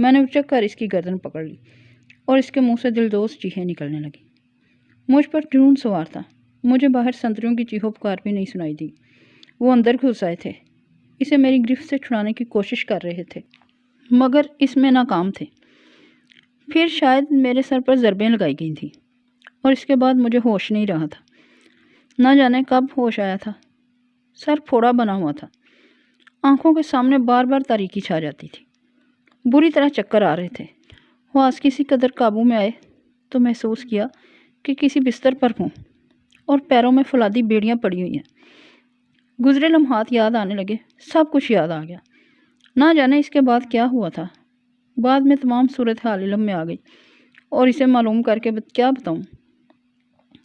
میں نے اچک کر اس کی گردن پکڑ لی اور اس کے منہ سے دلدوز چیخیں نکلنے لگیں۔ مجھ پر جنون سوار تھا۔ مجھے باہر سنتریوں کی چیخو پکار بھی نہیں سنائی دی۔ وہ اندر گھس آئے تھے، اسے میری گرفت سے چھڑانے کی کوشش کر رہے تھے، مگر اس میں ناکام تھے۔ پھر شاید میرے سر پر ضربیں لگائی گئی تھیں اور اس کے بعد مجھے ہوش نہیں رہا تھا۔ نہ جانے کب ہوش آیا تھا۔ سر پھوڑا بنا ہوا تھا، آنکھوں کے سامنے بار بار تاریکی چھا جاتی تھی، بری طرح چکر آ رہے تھے۔ حواس کسی قدر قابو میں آئے تو محسوس کیا کہ کسی بستر پر ہوں اور پیروں میں فولادی بیڑیاں پڑی ہوئی ہیں۔ گزرے لمحات یاد آنے لگے، سب کچھ یاد آ گیا۔ نہ جانے اس کے بعد کیا ہوا تھا۔ بعد میں تمام صورتحال علم میں آ گئی اور اسے معلوم کر کے کیا بتاؤں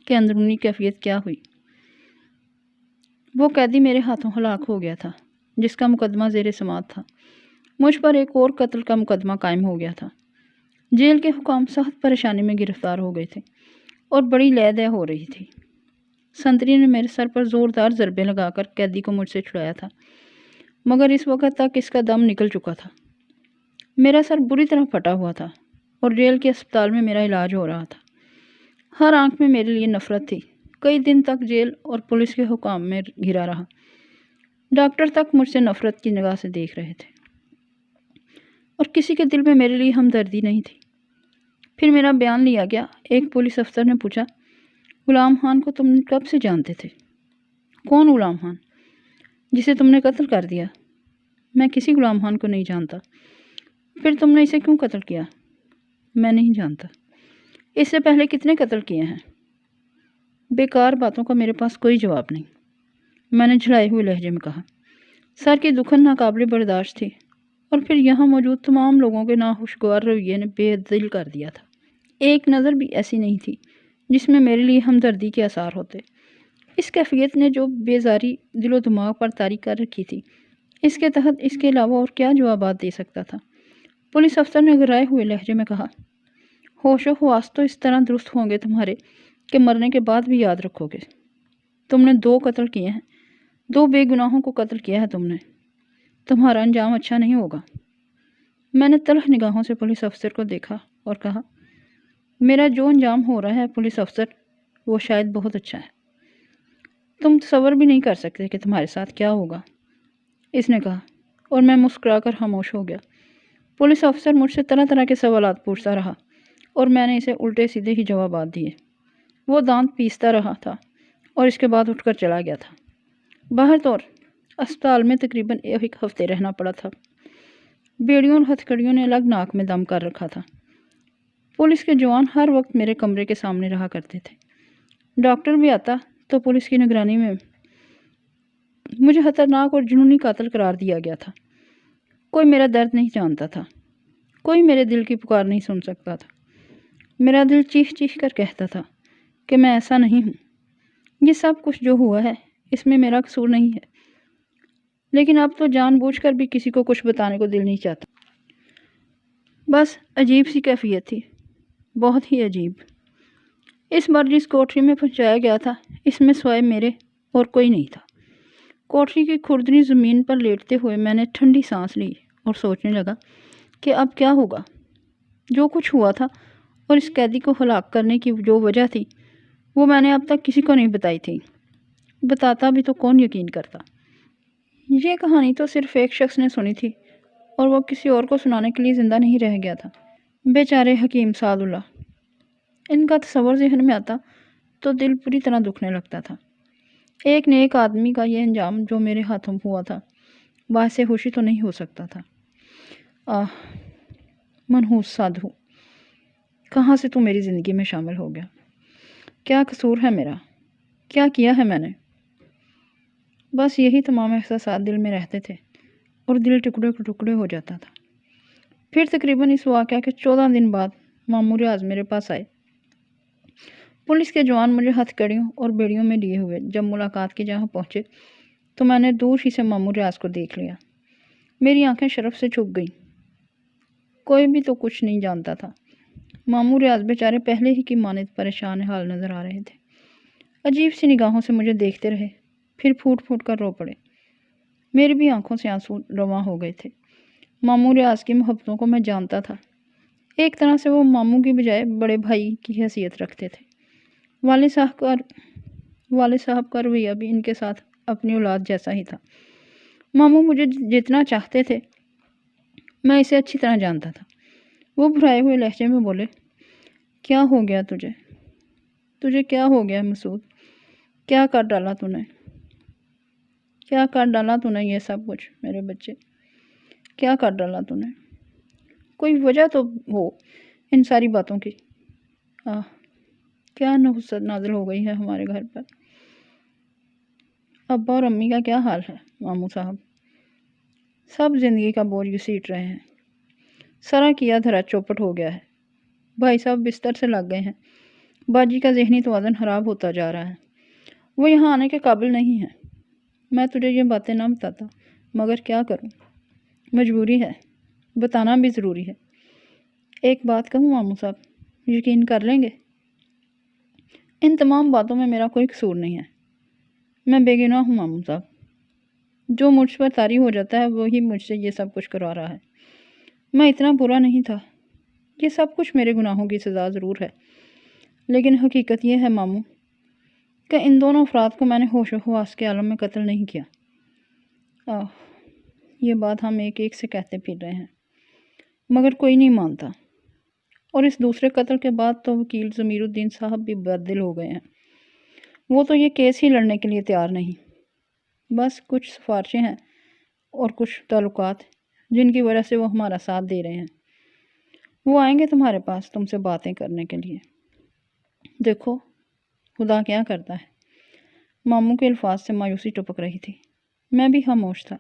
کہ اندرونی کیفیت کیا ہوئی۔ وہ قیدی میرے ہاتھوں ہلاک ہو گیا تھا جس کا مقدمہ زیر سماعت تھا۔ مجھ پر ایک اور قتل کا مقدمہ قائم ہو گیا تھا۔ جیل کے حکام سخت پریشانی میں گرفتار ہو گئے تھے اور بڑی لے دے ہو رہی تھی۔ سنتری نے میرے سر پر زوردار ضربیں لگا کر قیدی کو مجھ سے چھڑایا تھا، مگر اس وقت تک اس کا دم نکل چکا تھا۔ میرا سر بری طرح پھٹا ہوا تھا اور جیل کے اسپتال میں میرا علاج ہو رہا تھا۔ ہر آنکھ میں میرے لیے نفرت تھی۔ کئی دن تک جیل اور پولیس کے حکام میں گھرا رہا۔ ڈاکٹر تک مجھ سے نفرت کی نگاہ سے دیکھ رہے تھے اور کسی کے دل میں میرے لیے ہمدردی نہیں تھی۔ پھر میرا بیان لیا گیا۔ ایک پولیس افسر نے پوچھا، غلام خان کو تم کب سے جانتے تھے؟ کون غلام خان؟ جسے تم نے قتل کر دیا۔ میں کسی غلام خان کو نہیں جانتا۔ پھر تم نے اسے کیوں قتل کیا؟ میں نہیں جانتا۔ اس سے پہلے کتنے قتل کیے ہیں؟ بیکار باتوں کا میرے پاس کوئی جواب نہیں، میں نے جھڑائے ہوئے لہجے میں کہا۔ سر کی دکھن ناقابل برداشت تھی اور پھر یہاں موجود تمام لوگوں کے ناخوشگوار رویے نے بے دل کر دیا تھا۔ ایک نظر بھی ایسی نہیں تھی جس میں میرے لیے ہمدردی کے آثار ہوتے۔ اس کیفیت نے جو بیزاری دل و دماغ پر طاری کر رکھی تھی، اس کے تحت اس کے علاوہ اور کیا جوابات دے سکتا تھا؟ پولیس افسر نے گھرائے ہوئے لہجے میں کہا، ہوش و حواس تو اس طرح درست ہوں گے تمہارے کہ مرنے کے بعد بھی یاد رکھو گے۔ تم نے 2 قتل کیے ہیں، 2 بے گناہوں کو قتل کیا ہے تم نے۔ تمہارا انجام اچھا نہیں ہوگا۔ میں نے تلخ نگاہوں سے پولیس افسر کو دیکھا اور کہا، میرا جو انجام ہو رہا ہے پولیس افسر، وہ شاید بہت اچھا ہے۔ تم تصور بھی نہیں کر سکتے کہ تمہارے ساتھ کیا ہوگا، اس نے کہا اور میں مسکرا کر خاموش ہو گیا۔ پولیس افسر مجھ سے طرح طرح کے سوالات پوچھتا رہا اور میں نے اسے الٹے سیدھے ہی جوابات دیے۔ وہ دانت پیستا رہا تھا اور اس کے بعد اٹھ کر چلا گیا تھا۔ باہر طور اسپتال میں تقریباً 1 ہفتے رہنا پڑا تھا۔ بیڑیوں اور ہتھکڑیوں نے الگ ناک میں دم کر رکھا تھا۔ پولیس کے جوان ہر وقت میرے کمرے کے سامنے رہا کرتے تھے۔ ڈاکٹر بھی آتا تو پولیس کی نگرانی میں مجھے خطرناک اور جنونی قاتل قرار دیا گیا تھا۔ کوئی میرا درد نہیں جانتا تھا، کوئی میرے دل کی پکار نہیں سن سکتا تھا۔ میرا دل چیخ چیخ کر کہتا تھا کہ میں ایسا نہیں ہوں، یہ سب کچھ جو ہوا ہے اس میں میرا قصور نہیں ہے، لیکن اب تو جان بوجھ کر بھی کسی کو کچھ بتانے کو دل نہیں چاہتا۔ بس عجیب سی کیفیت تھی، بہت ہی عجیب۔ اس بار جس کوٹری میں پہنچایا گیا تھا اس میں سوائے میرے اور کوئی نہیں تھا۔ کوٹری کی کھردری زمین پر لیٹتے ہوئے میں نے ٹھنڈی سانس لی اور سوچنے لگا کہ اب کیا ہوگا۔ جو کچھ ہوا تھا اور اس قیدی کو ہلاک کرنے کی جو وجہ تھی وہ میں نے اب تک کسی کو نہیں بتائی تھی۔ بتاتا بھی تو کون یقین کرتا۔ یہ کہانی تو صرف ایک شخص نے سنی تھی اور وہ کسی اور کو سنانے کے لیے زندہ نہیں رہ گیا تھا۔ بیچارے حکیم سعد اللہ، ان کا تصور ذہن میں آتا تو دل پوری طرح دکھنے لگتا تھا۔ ایک نیک آدمی کا یہ انجام جو میرے ہاتھوں ہوا تھا باعث خوشی تو نہیں ہو سکتا تھا۔ منحوس سادھو، کہاں سے تو میری زندگی میں شامل ہو گیا؟ کیا قصور ہے میرا؟ کیا کیا ہے میں نے؟ بس یہی تمام احساسات دل میں رہتے تھے اور دل ٹکڑے ٹکڑے ہو جاتا تھا۔ پھر تقریباً اس واقعہ کے 14 دن بعد مامور اعظم میرے پاس آئے۔ پولیس کے جوان مجھے ہتھکڑیوں اور بیڑیوں میں لیے ہوئے جب ملاقات کی جگہ پہنچے تو میں نے دور ہی سے مامور اعظم کو دیکھ لیا۔ میری آنکھیں شرف سے چھپ گئیں۔ کوئی بھی تو کچھ نہیں جانتا تھا۔ مامور اعظم بیچارے پہلے ہی کی مانند پریشان حال نظر آ رہے تھے۔ عجیب سی نگاہوں سے مجھے دیکھتے رہے، پھر پھوٹ پھوٹ کر رو پڑے۔ میری بھی آنکھوں سے آنسو رواں ہو گئے تھے۔ ماموں ریاض کی محبتوں کو میں جانتا تھا۔ ایک طرح سے وہ ماموں کی بجائے بڑے بھائی کی حیثیت رکھتے تھے۔ والد صاحب کا رویہ بھی ان کے ساتھ اپنی اولاد جیسا ہی تھا۔ ماموں مجھے جتنا چاہتے تھے میں اسے اچھی طرح جانتا تھا۔ وہ بھرائے ہوئے لہجے میں بولے، کیا ہو گیا تجھے کیا ہو گیا مسعود؟ کیا کر ڈالا تو نے یہ سب کچھ میرے بچے؟ کیا کر ڈالا تو نے؟ کوئی وجہ تو ہو ان ساری باتوں کی۔ کیا نحوست نازل ہو گئی ہے ہمارے گھر پر۔ ابا اور امی کا کیا حال ہے ماموں صاحب؟ سب زندگی کا بوجھ گھسیٹ رہے ہیں۔ سرا کیا دھرا چوپٹ ہو گیا ہے۔ بھائی صاحب بستر سے لگ گئے ہیں۔ باجی کا ذہنی توازن خراب ہوتا جا رہا ہے۔ وہ یہاں آنے کے قابل نہیں ہے۔ میں تجھے یہ باتیں نہ بتاتا مگر کیا کروں، مجبوری ہے، بتانا بھی ضروری ہے۔ ایک بات کہوں ماموں صاحب، یقین کر لیں گے؟ ان تمام باتوں میں میرا کوئی قصور نہیں ہے۔ میں بے گناہ ہوں ماموں صاحب۔ جو مجھ پر طاری ہو جاتا ہے وہی مجھ سے یہ سب کچھ کروا رہا ہے۔ میں اتنا برا نہیں تھا۔ یہ سب کچھ میرے گناہوں کی سزا ضرور ہے، لیکن حقیقت یہ ہے ماموں کہ ان دونوں افراد کو میں نے ہوش و حواس کے عالم میں قتل نہیں کیا۔ یہ بات ہم ایک ایک سے کہتے پھر رہے ہیں مگر کوئی نہیں مانتا، اور اس دوسرے قتل کے بعد تو وکیل ضمیر الدین صاحب بھی بددل ہو گئے ہیں۔ وہ تو یہ کیس ہی لڑنے کے لیے تیار نہیں۔ بس کچھ سفارشیں ہیں اور کچھ تعلقات جن کی وجہ سے وہ ہمارا ساتھ دے رہے ہیں۔ وہ آئیں گے تمہارے پاس تم سے باتیں کرنے کے لیے۔ دیکھو خدا کیا کرتا ہے۔ ماموں کے الفاظ سے مایوسی ٹپک رہی تھی۔ میں بھی خاموش تھا۔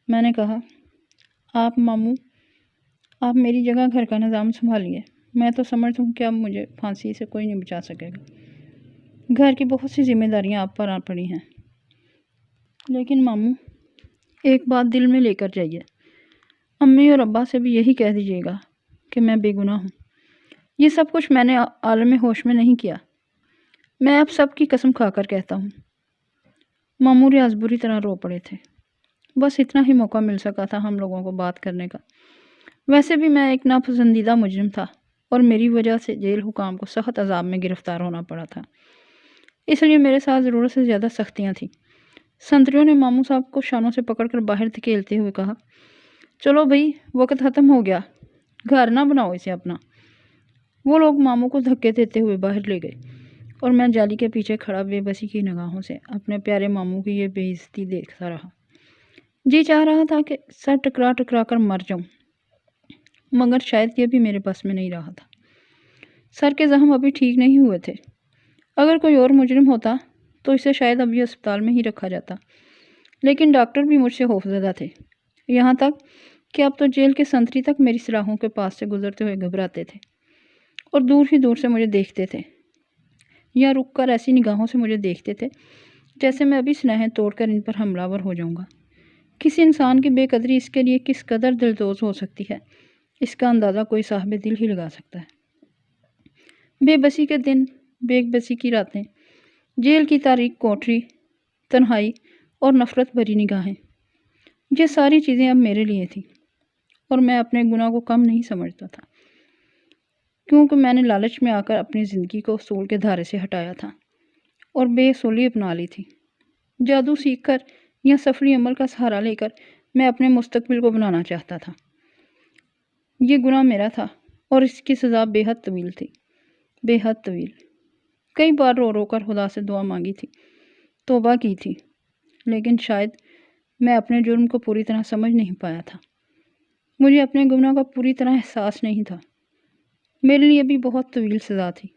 میں نے کہا، آپ ماموں، آپ میری جگہ گھر کا نظام سنبھالیے۔ میں تو سمجھتا ہوں کہ اب مجھے پھانسی سے کوئی نہیں بچا سکے گا۔ گھر کی بہت سی ذمہ داریاں آپ پر آ پڑی ہیں، لیکن ماموں ایک بات دل میں لے کر جائیے، امی اور ابا سے بھی یہی کہہ دیجیے گا کہ میں بے گناہ ہوں۔ یہ سب کچھ میں نے عالم ہوش میں نہیں کیا۔ میں اب سب کی قسم کھا کر کہتا ہوں۔ ماموں ریاض بری طرح رو پڑے تھے۔ بس اتنا ہی موقع مل سکا تھا ہم لوگوں کو بات کرنے کا۔ ویسے بھی میں ایک ناپسندیدہ مجرم تھا اور میری وجہ سے جیل حکام کو سخت عذاب میں گرفتار ہونا پڑا تھا، اس لیے میرے ساتھ ضرورت سے زیادہ سختیاں تھیں۔ سنتریوں نے ماموں صاحب کو شانوں سے پکڑ کر باہر دھکیلتے ہوئے کہا، چلو بھائی وقت ختم ہو گیا، گھر نہ بناؤ اسے اپنا۔ وہ لوگ ماموں کو دھکے دیتے ہوئے باہر لے گئے اور میں جالی کے پیچھے کھڑا بے بسی کی نگاہوں سے اپنے پیارے ماموں کی یہ بے عزتی دیکھتا رہا۔ جی چاہ رہا تھا کہ سر ٹکرا ٹکرا کر مر جاؤں، مگر شاید یہ بھی میرے بس میں نہیں رہا تھا۔ سر کے زخم ابھی ٹھیک نہیں ہوئے تھے۔ اگر کوئی اور مجرم ہوتا تو اسے شاید ابھی اسپتال میں ہی رکھا جاتا، لیکن ڈاکٹر بھی مجھ سے خوفزدہ تھے، یہاں تک کہ اب تو جیل کے سنتری تک میری سراہوں کے پاس سے گزرتے ہوئے گھبراتے تھے اور دور ہی دور سے مجھے دیکھتے تھے، یا رک کر ایسی نگاہوں سے مجھے دیکھتے تھے جیسے میں ابھی سنہیں توڑ کر ان پر حملہ ور ہو جاؤں گا۔ کسی انسان کی بے قدری اس کے لیے کس قدر دلدوز ہو سکتی ہے، اس کا اندازہ کوئی صاحب دل ہی لگا سکتا ہے۔ بے بسی کے دن، بے بسی کی راتیں، جیل کی تاریک کوٹری، تنہائی اور نفرت بھری نگاہیں، یہ ساری چیزیں اب میرے لیے تھیں، اور میں اپنے گناہ کو کم نہیں سمجھتا تھا، کیونکہ میں نے لالچ میں آ کر اپنی زندگی کو اصول کے دھارے سے ہٹایا تھا اور بے اصولی اپنا لی تھی۔ جادو سیکھ کر یا سفری عمل کا سہارا لے کر میں اپنے مستقبل کو بنانا چاہتا تھا۔ یہ گناہ میرا تھا اور اس کی سزا بے حد طویل تھی، بے حد طویل۔ کئی بار رو رو کر خدا سے دعا مانگی تھی، توبہ کی تھی، لیکن شاید میں اپنے جرم کو پوری طرح سمجھ نہیں پایا تھا۔ مجھے اپنے گناہ کا پوری طرح احساس نہیں تھا۔ میرے لیے بھی بہت طویل سزا تھی۔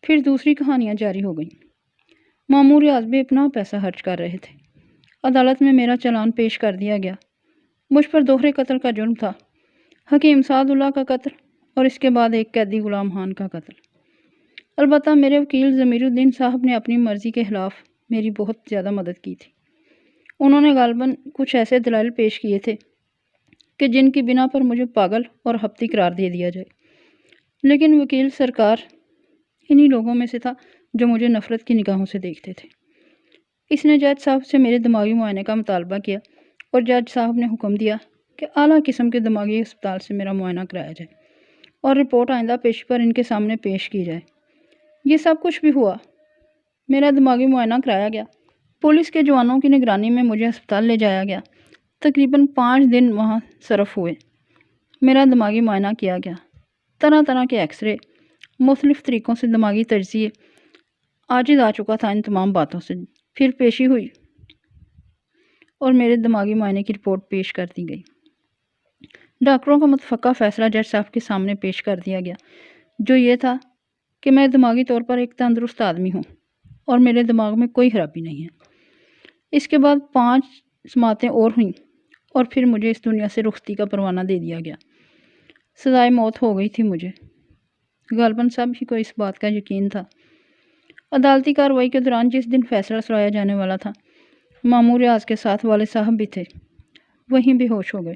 پھر دوسری کہانیاں جاری ہو گئیں۔ ماموں ریاض بے پناہ پیسہ خرچ کر رہے تھے۔ عدالت میں میرا چلان پیش کر دیا گیا۔ مجھ پر دوہرے قتل کا جرم تھا، حکیم سعد اللہ کا قتل اور اس کے بعد ایک قیدی غلام خان کا قتل۔ البتہ میرے وکیل ضمیر الدین صاحب نے اپنی مرضی کے خلاف میری بہت زیادہ مدد کی تھی۔ انہوں نے غالباً کچھ ایسے دلائل پیش کیے تھے کہ جن کی بنا پر مجھے پاگل اور ہپتی قرار دے دیا جائے، لیکن وکیل سرکار انہی لوگوں میں سے تھا جو مجھے نفرت کی نگاہوں سے دیکھتے تھے۔ اس نے جج صاحب سے میرے دماغی معائنے کا مطالبہ کیا اور جج صاحب نے حکم دیا کہ اعلیٰ قسم کے دماغی اسپتال سے میرا معائنہ کرایا جائے اور رپورٹ آئندہ پیشی پر ان کے سامنے پیش کی جائے۔ یہ سب کچھ بھی ہوا۔ میرا دماغی معائنہ کرایا گیا۔ پولیس کے جوانوں کی نگرانی میں مجھے اسپتال لے جایا گیا۔ تقریباً 5 دن وہاں صرف ہوئے۔ میرا دماغی معائنہ کیا گیا۔ طرح طرح کے ایکس رے، مختلف طریقوں سے دماغی تجزیے۔ عاجز آ چکا تھا ان تمام باتوں سے۔ پھر پیشی ہوئی اور میرے دماغی معائنے کی رپورٹ پیش کر دی گئی۔ ڈاکٹروں کا متفقہ فیصلہ جج صاحب کے سامنے پیش کر دیا گیا، جو یہ تھا کہ میں دماغی طور پر ایک تندرست آدمی ہوں اور میرے دماغ میں کوئی خرابی نہیں ہے۔ اس کے بعد 5 سماعتیں اور ہوئیں اور پھر مجھے اس دنیا سے رخصتی کا پروانہ دے دیا گیا۔ سزائے موت ہو گئی تھی مجھے۔ غالباً سب ہی کو اس بات کا یقین تھا۔ عدالتی کارروائی کے دوران جس دن فیصلہ سنایا جانے والا تھا، مامور ریاض کے ساتھ والد صاحب بھی تھے۔ وہیں بے ہوش ہو گئے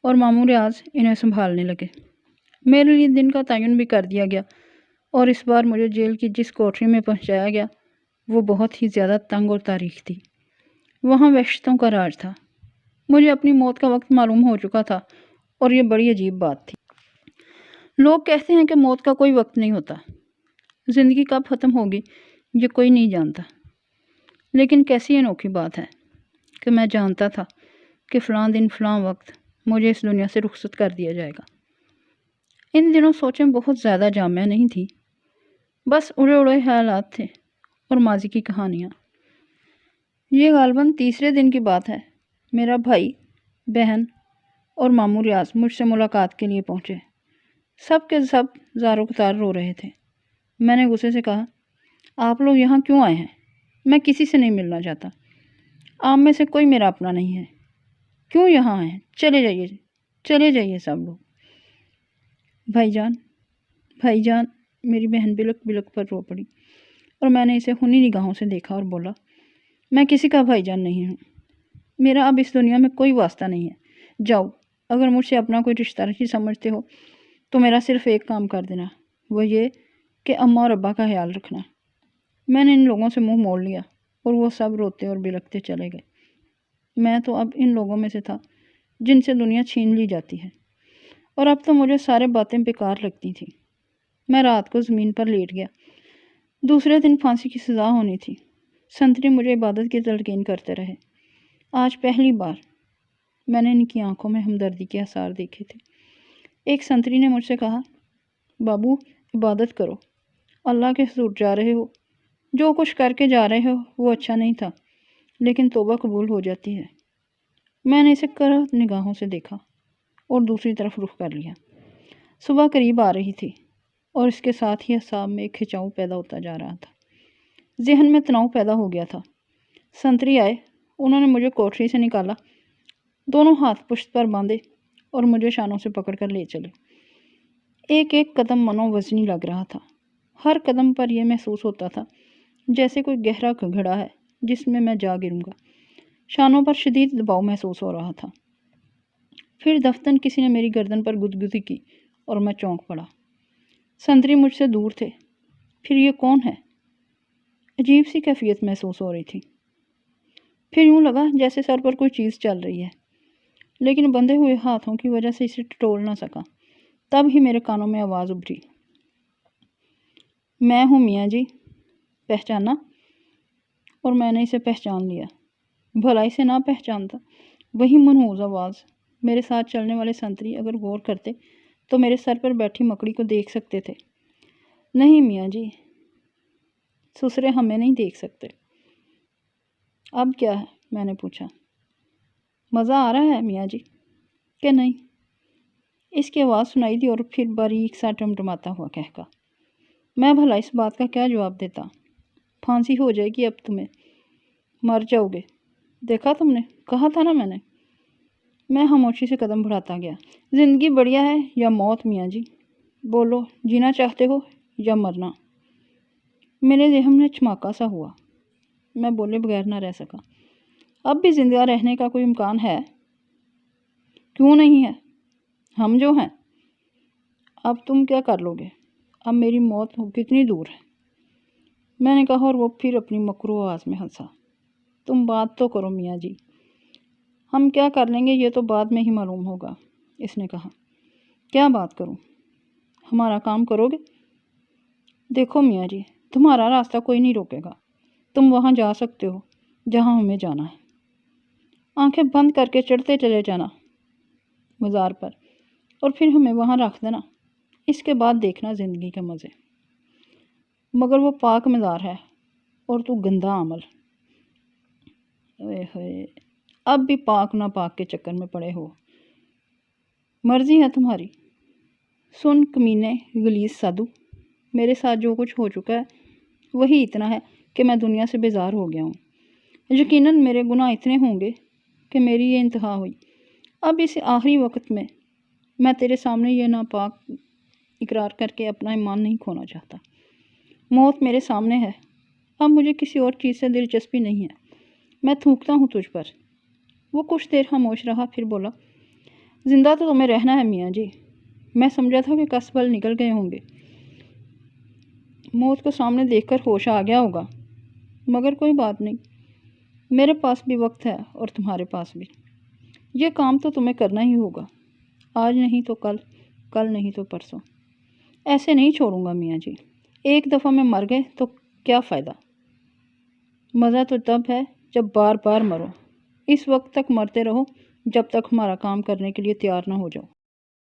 اور مامور ریاض انہیں سنبھالنے لگے۔ میرے لیے دن کا تعین بھی کر دیا گیا اور اس بار مجھے جیل کی جس کوٹری میں پہنچایا گیا وہ بہت ہی زیادہ تنگ اور تاریخ تھی۔ وہاں وحشتوں کا راج تھا۔ مجھے اپنی موت کا وقت معلوم ہو چکا تھا اور یہ بڑی عجیب بات تھی۔ لوگ کہتے ہیں کہ موت کا کوئی وقت نہیں ہوتا، زندگی کب ختم ہوگی یہ کوئی نہیں جانتا، لیکن کیسی انوکھی بات ہے کہ میں جانتا تھا کہ فلاں دن فلاں وقت مجھے اس دنیا سے رخصت کر دیا جائے گا۔ ان دنوں سوچیں بہت زیادہ جامع نہیں تھی، بس اڑے اڑے خیالات تھے اور ماضی کی کہانیاں۔ یہ غالباً تیسرے دن کی بات ہے۔ میرا بھائی، بہن اور مامور ریاض مجھ سے ملاقات کے لیے پہنچے۔ سب کے سب زارو قطار رو رہے تھے۔ میں نے غصے سے کہا، آپ لوگ یہاں کیوں آئے ہیں؟ میں کسی سے نہیں ملنا چاہتا۔ آپ میں سے کوئی میرا اپنا نہیں ہے۔ کیوں یہاں آئے ہیں؟ چلے جائیے سب لوگ۔ بھائی جان، میری بہن بلک بلک پر رو پڑی اور میں نے اسے خونی نگاہوں سے دیکھا اور بولا، میں کسی کا بھائی جان نہیں ہوں۔ میرا اب اس دنیا میں کوئی واسطہ نہیں ہے۔ جاؤ، اگر مجھ سے اپنا کوئی رشتہ رشی سمجھتے ہو تو میرا صرف ایک کام کر دینا، وہ یہ کہ اماں اور ابا کا خیال رکھنا۔ میں نے ان لوگوں سے منہ موڑ لیا اور وہ سب روتے اور بلکتے چلے گئے۔ میں تو اب ان لوگوں میں سے تھا جن سے دنیا چھین لی جاتی ہے، اور اب تو مجھے سارے باتیں بیکار لگتی تھیں۔ میں رات کو زمین پر لیٹ گیا۔ دوسرے دن پھانسی کی سزا ہونی تھی۔ سنتری مجھے عبادت کی تلقین کرتے رہے۔ آج پہلی بار میں نے ان کی آنکھوں میں ہمدردی کے آثار دیکھے تھے۔ ایک سنتری نے مجھ سے کہا، بابو، عبادت کرو، اللہ کے حضور جا رہے ہو، جو کچھ کر کے جا رہے ہو وہ اچھا نہیں تھا، لیکن توبہ قبول ہو جاتی ہے۔ میں نے اسے کرہت نگاہوں سے دیکھا اور دوسری طرف رخ کر لیا۔ صبح قریب آ رہی تھی اور اس کے ساتھ ہی اعصاب میں ایک کھچاؤ پیدا ہوتا جا رہا تھا۔ ذہن میں تناؤ پیدا ہو گیا تھا۔ سنتری آئے، انہوں نے مجھے کوٹری سے نکالا، دونوں ہاتھ پشت پر باندھے اور مجھے شانوں سے پکڑ کر لے چلے۔ ایک ایک قدم منو وزنی لگ رہا تھا۔ ہر قدم پر یہ محسوس ہوتا تھا جیسے کوئی گہرا گھڑا ہے جس میں میں جا گروں گا۔ شانوں پر شدید دباؤ محسوس ہو رہا تھا۔ پھر دفتن کسی نے میری گردن پر گدگدی کی اور میں چونک پڑا۔ سنتری مجھ سے دور تھے۔ پھر یہ کون ہے؟ عجیب سی کیفیت محسوس ہو رہی تھی۔ پھر یوں لگا جیسے سر پر کوئی چیز چل رہی ہے، لیکن بندھے ہوئے ہاتھوں کی وجہ سے اسے ٹٹول نہ سکا۔ تب ہی میرے کانوں میں آواز ابھری، میں ہوں میاں جی، پہچانا؟ اور میں نے اسے پہچان لیا۔ بھلا اسے نہ پہچانتا؟ وہی منحوس آواز۔ میرے ساتھ چلنے والے سنتری اگر غور کرتے تو میرے سر پر بیٹھی مکڑی کو دیکھ سکتے تھے۔ نہیں میاں جی، سسرے ہمیں نہیں دیکھ سکتے۔ اب کیا ہے؟ میں نے پوچھا۔ مزہ آ رہا ہے میاں جی کہ نہیں؟ اس کی آواز سنائی دی اور پھر باریک سا ٹمٹماتا ہوا کہا، میں بھلا اس بات کا کیا جواب دیتا؟ پھانسی ہو جائے گی اب تمہیں، مر جاؤ گے۔ دیکھا تم نے، کہا تھا نا میں نے۔ میں خاموشی سے قدم بڑھاتا گیا۔ زندگی بڑھیا ہے یا موت میاں جی؟ بولو، جینا چاہتے ہو یا مرنا؟ میرے ذہن میں چماکا سا ہوا۔ میں بولے بغیر نہ رہ سکا۔ اب بھی زندہ رہنے کا کوئی امکان ہے؟ کیوں نہیں ہے؟ ہم جو ہیں۔ اب تم کیا کر لو گے؟ اب میری موت کتنی دور ہے؟ میں نے کہا اور وہ پھر اپنی مکرو آواز میں ہنسا۔ تم بات تو کرو میاں جی، ہم کیا کر لیں گے یہ تو بعد میں ہی معلوم ہوگا، اس نے کہا۔ کیا بات کروں؟ ہمارا کام کرو گے؟ دیکھو میاں جی، تمہارا راستہ کوئی نہیں روکے گا، تم وہاں جا سکتے ہو جہاں ہمیں جانا ہے، آنکھیں بند کر کے چڑھتے چلے جانا مزار پر، اور پھر ہمیں وہاں رکھ دینا، اس کے بعد دیکھنا زندگی کے مزے۔ مگر وہ پاک مزار ہے اور تو گندا عمل، اب بھی پاک نہ پاک کے چکر میں پڑے ہو، مرضی ہے تمہاری۔ سن کمینے غلیظ سادو، میرے ساتھ جو کچھ ہو چکا ہے وہی اتنا ہے کہ میں دنیا سے بیزار ہو گیا ہوں۔ یقیناً میرے گناہ اتنے ہوں گے کہ میری یہ انتہا ہوئی۔ اب اس آخری وقت میں تیرے سامنے یہ ناپاک اقرار کر کے اپنا ایمان نہیں کھونا چاہتا۔ موت میرے سامنے ہے، اب مجھے کسی اور چیز سے دلچسپی نہیں ہے، میں تھوکتا ہوں تجھ پر۔ وہ کچھ دیر خاموش رہا، پھر بولا، زندہ تو تمہیں رہنا ہے میاں جی، میں سمجھا تھا کہ کس پل نکل گئے ہوں گے، موت کو سامنے دیکھ کر ہوش آ گیا ہوگا، مگر کوئی بات نہیں، میرے پاس بھی وقت ہے اور تمہارے پاس بھی، یہ کام تو تمہیں کرنا ہی ہوگا، آج نہیں تو کل، کل نہیں تو پرسوں، ایسے نہیں چھوڑوں گا میاں جی، ایک دفعہ میں مر گئے تو کیا فائدہ، مزہ تو تب ہے جب بار بار مرو، اس وقت تک مرتے رہو جب تک ہمارا کام کرنے کے لیے تیار نہ ہو جاؤ۔